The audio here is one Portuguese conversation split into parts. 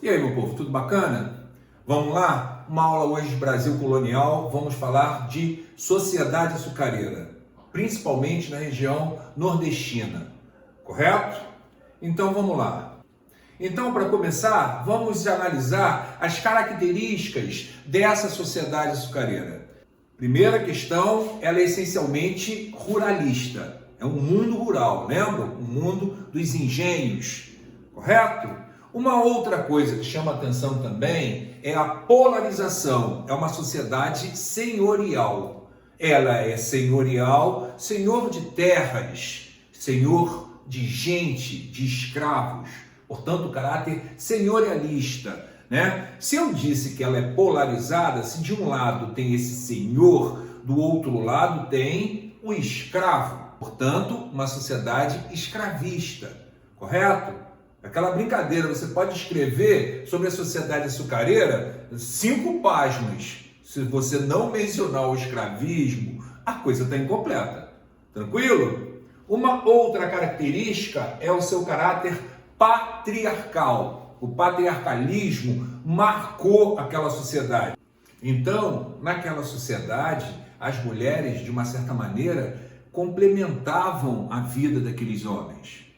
E aí, meu povo, tudo bacana? Vamos lá? Uma aula hoje de Brasil colonial. Vamos falar de sociedade açucareira, principalmente na região nordestina, correto? Então vamos lá. Então, para começar, vamos analisar as características dessa sociedade açucareira. Primeira questão, ela é essencialmente ruralista. É um mundo rural, lembra? Um mundo dos engenhos, correto? Uma outra coisa que chama atenção também é a polarização. É uma sociedade senhorial. Ela é senhorial, senhor de terras, senhor de gente, de escravos. Portanto, o caráter senhorialista, né? Se eu disse que ela é polarizada, se de um lado tem esse senhor, do outro lado tem o escravo. Portanto, uma sociedade escravista, correto? Aquela brincadeira, você pode escrever sobre a sociedade açucareira 5 páginas. Se você não mencionar o escravismo, a coisa está incompleta. Tranquilo? Uma outra característica é o seu caráter patriarcal. O patriarcalismo marcou aquela sociedade. Então, naquela sociedade, as mulheres, de uma certa maneira, complementavam a vida daqueles homens.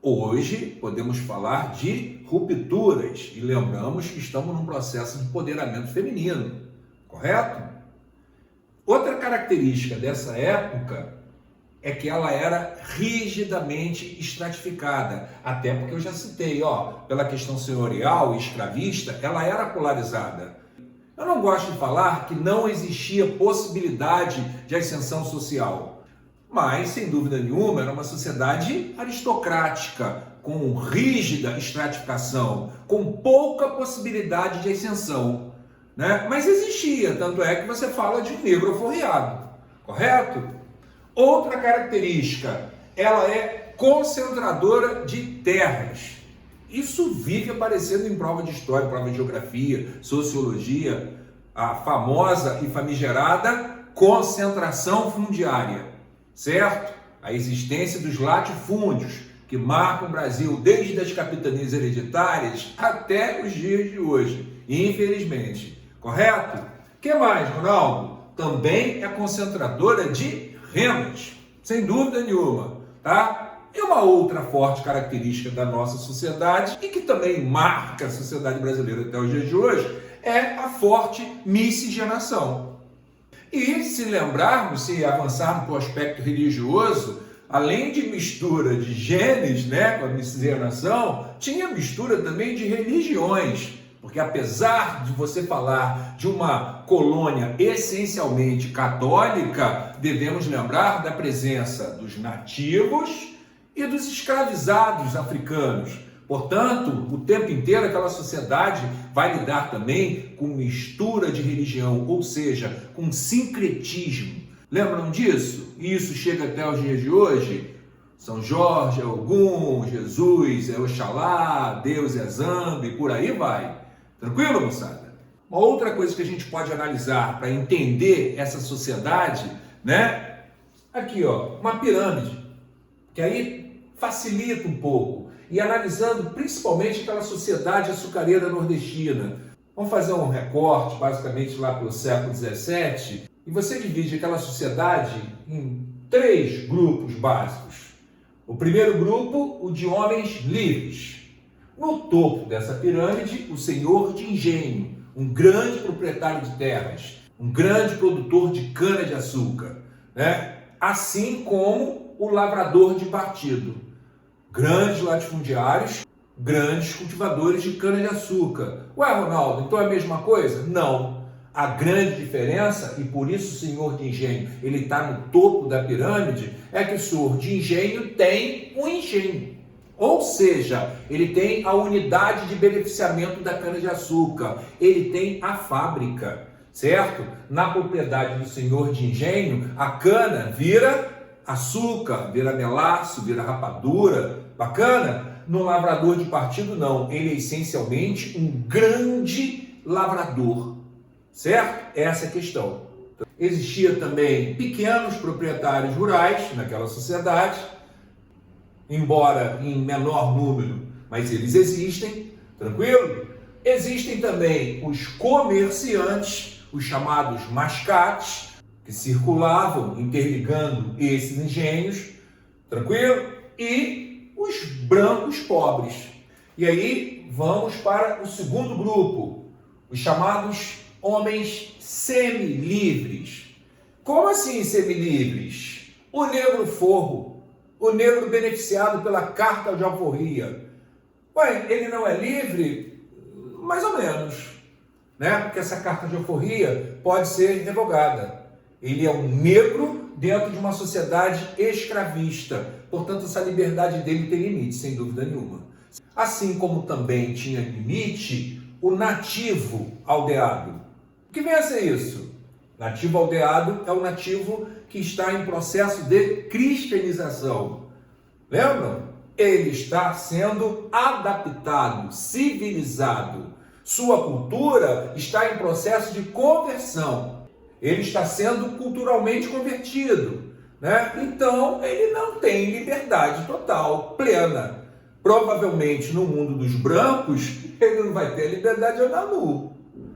Hoje, podemos falar de rupturas e lembramos que estamos num processo de empoderamento feminino, correto? Outra característica dessa época é que ela era rigidamente estratificada, até porque eu já citei, pela questão senhorial e escravista, ela era polarizada. Eu não gosto de falar que não existia possibilidade de ascensão social, mas, sem dúvida nenhuma, era uma sociedade aristocrática, com rígida estratificação, com pouca possibilidade de ascensão, né? Mas existia, tanto é que você fala de um negro alforriado, correto? Outra característica, ela é concentradora de terras. Isso vive aparecendo em prova de história, prova de geografia, sociologia, a famosa e famigerada concentração fundiária. Certo? A existência dos latifúndios, que marcam o Brasil desde as capitanias hereditárias até os dias de hoje, infelizmente. Correto? O que mais, Ronaldo? Também é concentradora de rendas, sem dúvida nenhuma, tá? E uma outra forte característica da nossa sociedade, e que também marca a sociedade brasileira até os dias de hoje, é a forte miscigenação. E se lembrarmos, se avançarmos para o aspecto religioso, além de mistura de genes, né, com a miscigenação, tinha mistura também de religiões. Porque apesar de você falar de uma colônia essencialmente católica, devemos lembrar da presença dos nativos e dos escravizados africanos. Portanto, o tempo inteiro aquela sociedade vai lidar também com mistura de religião, ou seja, com sincretismo. Lembram disso? E isso chega até os dias de hoje? São Jorge é Ogum, Jesus é Oxalá, Deus é Zambi, e por aí vai. Tranquilo, moçada? Uma outra coisa que a gente pode analisar para entender essa sociedade, né? Aqui, uma pirâmide, que aí facilita um pouco. E analisando principalmente aquela sociedade açucareira nordestina. Vamos fazer um recorte, basicamente lá pelo século XVII, e você divide aquela sociedade em 3 grupos básicos. O primeiro grupo, o de homens livres. No topo dessa pirâmide, o senhor de engenho, um grande proprietário de terras, um grande produtor de cana-de-açúcar, né? Assim como o lavrador de partido. Grandes latifundiários, grandes cultivadores de cana-de-açúcar. Ué, Ronaldo, então é a mesma coisa? Não. A grande diferença, e por isso o senhor de engenho ele está no topo da pirâmide, é que o senhor de engenho tem um engenho. Ou seja, ele tem a unidade de beneficiamento da cana-de-açúcar, ele tem a fábrica, certo? Na propriedade do senhor de engenho, a cana vira açúcar, vira melaço, vira rapadura, bacana? No lavrador de partido não, ele é essencialmente um grande lavrador, certo? Essa é a questão. Existia também pequenos proprietários rurais naquela sociedade, embora em menor número, mas eles existem, tranquilo? Existem também os comerciantes, os chamados mascates, que circulavam interligando esses engenhos, tranquilo? E os brancos pobres. E aí vamos para o segundo grupo, os chamados homens semi-livres. Como assim semi-livres? O negro forro, o negro beneficiado pela carta de alforria. Ué, ele não é livre? Mais ou menos, né? Porque essa carta de alforria pode ser revogada. Ele é um negro dentro de uma sociedade escravista. Portanto, essa liberdade dele tem limite, sem dúvida nenhuma. Assim como também tinha limite o nativo aldeado. O que vem a ser isso? Nativo aldeado é o nativo que está em processo de cristianização. Lembram? Ele está sendo adaptado, civilizado. Sua cultura está em processo de conversão. Ele está sendo culturalmente convertido, né? Então, ele não tem liberdade total, plena. Provavelmente, no mundo dos brancos, ele não vai ter liberdade de andar nu,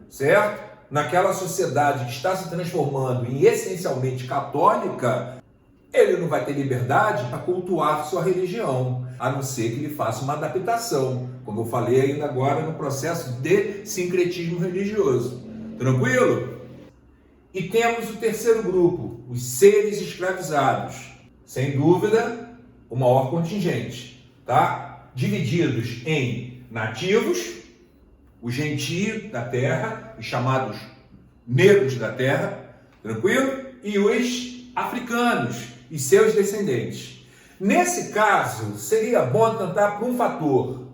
certo? Naquela sociedade que está se transformando em essencialmente católica, ele não vai ter liberdade para cultuar sua religião, a não ser que ele faça uma adaptação, como eu falei ainda agora no processo de sincretismo religioso. Tranquilo? E temos o terceiro grupo, os seres escravizados. Sem dúvida, o maior contingente, tá? Divididos em nativos, o gentio da terra, os chamados negros da terra, tranquilo? E os africanos e seus descendentes. Nesse caso, seria bom tentar por um fator.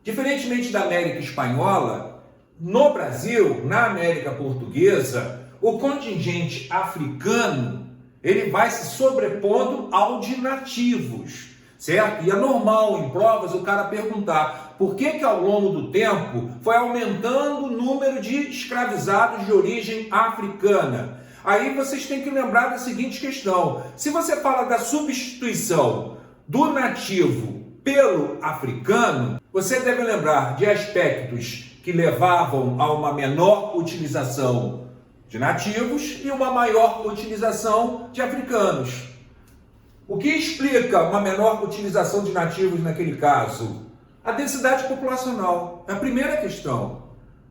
Diferentemente da América Espanhola, no Brasil, na América Portuguesa, o contingente africano, ele vai se sobrepondo ao de nativos, certo? E é normal em provas o cara perguntar por que ao longo do tempo foi aumentando o número de escravizados de origem africana. Aí vocês têm que lembrar da seguinte questão: se você fala da substituição do nativo pelo africano, você deve lembrar de aspectos que levavam a uma menor utilização de nativos e uma maior utilização de africanos. O que explica uma menor utilização de nativos naquele caso? A densidade populacional. É a primeira questão.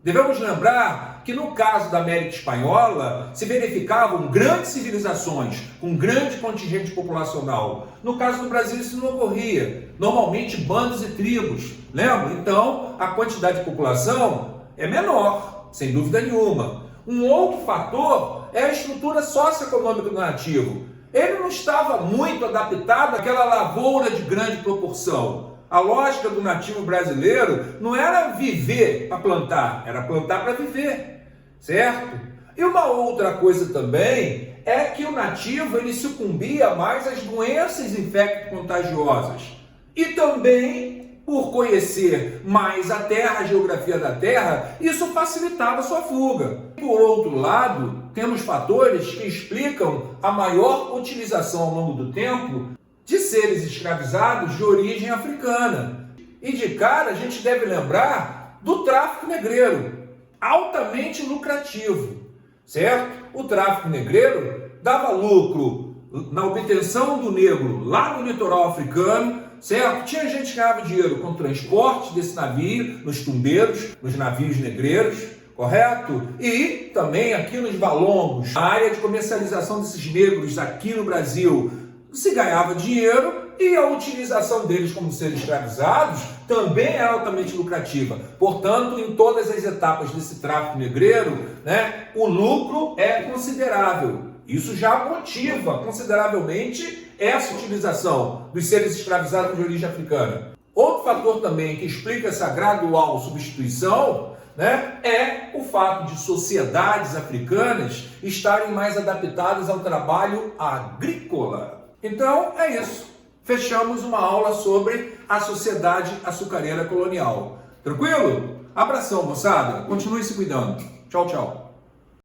Devemos lembrar que no caso da América Espanhola se verificavam grandes civilizações com grande contingente populacional. No caso do Brasil isso não ocorria. Normalmente bandos e tribos. Lembra? Então a quantidade de população é menor, sem dúvida nenhuma. Um outro fator é a estrutura socioeconômica do nativo. Ele não estava muito adaptado àquela lavoura de grande proporção. A lógica do nativo brasileiro não era viver para plantar, era plantar para viver, certo? E uma outra coisa também é que o nativo ele sucumbia mais às doenças infecto-contagiosas. E também, por conhecer mais a terra, a geografia da terra, isso facilitava a sua fuga. Por outro lado, temos fatores que explicam a maior utilização ao longo do tempo de seres escravizados de origem africana. E de cara a gente deve lembrar do tráfico negreiro, altamente lucrativo, certo? O tráfico negreiro dava lucro na obtenção do negro lá no litoral africano, certo? Tinha gente que ganhava dinheiro com o transporte desse navio, nos tumbeiros, nos navios negreiros, correto? E também aqui nos valongos, a área de comercialização desses negros aqui no Brasil, se ganhava dinheiro e a utilização deles como seres escravizados também é altamente lucrativa. Portanto, em todas as etapas desse tráfico negreiro, né, o lucro é considerável. Isso já motiva consideravelmente essa utilização dos seres escravizados de origem africana. Outro fator também que explica essa gradual substituição, né, é o fato de sociedades africanas estarem mais adaptadas ao trabalho agrícola. Então, é isso. Fechamos uma aula sobre a sociedade açucareira colonial. Tranquilo? Abração, moçada. Continue se cuidando. Tchau, tchau.